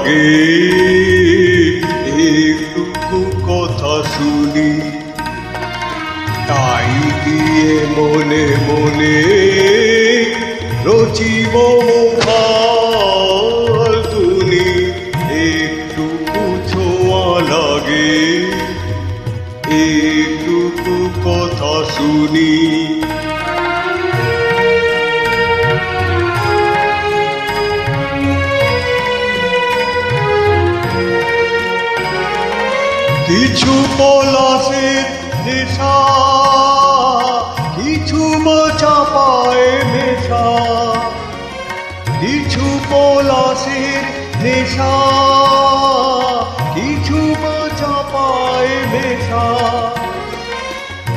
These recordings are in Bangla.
লাগে একটু কথা শুনি, তাই দিয়ে মনে মনে রচিব ফাল্গুনি। একটু ছোঁয়া লাগে একটু কথা শুনি। কিছু পলাশের নেশা, কিছু চাপায় মেশা, কিছু পলাশের নেশা, কিছু চাপায় মেশা,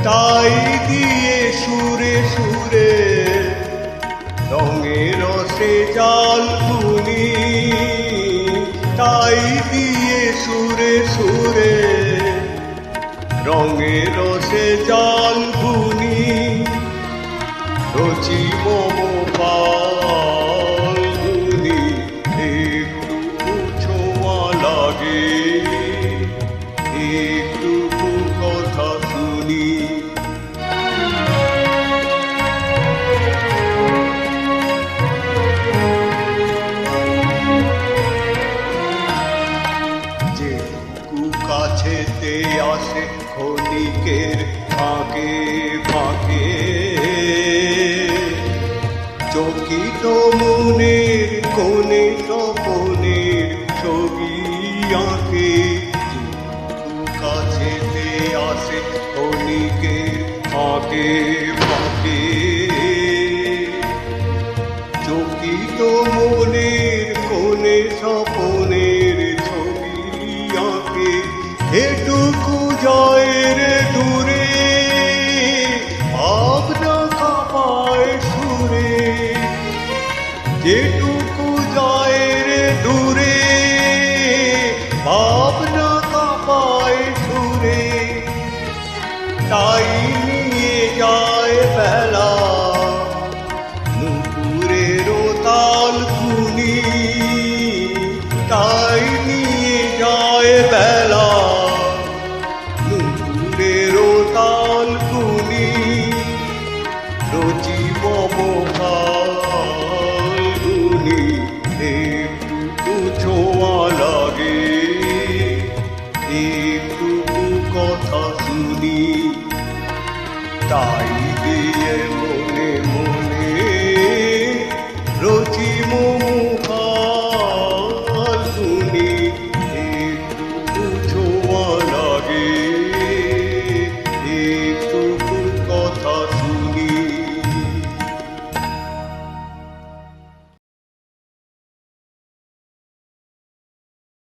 তাই দিয়ে সুরে সুরে রঙে রসে জাল বুনি, তাই দিয়ে সুরে সুরে রঙে রসে জাল বুনি। রচিব ফাল্গুনি, একটু ছোঁয়া লাগে একটু কথা শুনি। যেটুকু কাছেতে আসে ক্ষণিকের ফাঁকে ফাঁকে, চকিত মনের কোণে স্বপনের ছবি আঁকে। যেটুকু কাছেতে আসে ক্ষণিকের ফাঁকে ফাঁকে, চকিত মনের কোণে স্বপনের ছবি আঁকে। এটুকু জয়ের দূরে ভাবনা কাঁপায় সুরে, যেটুকু জয়ের দূরে ভাবনা কাঁপায় সুরে, তাই নিয়ে যায় বেলা নুপুরের তাল খুনি, তাই নিয়ে যায় বেলা নুপুরের তাল খুনি। রচিব ফাল্গুনি, একটু ছোঁয়া লাগে একটু কথা শুনি, তাই দিয়ে মনে মনে রচিব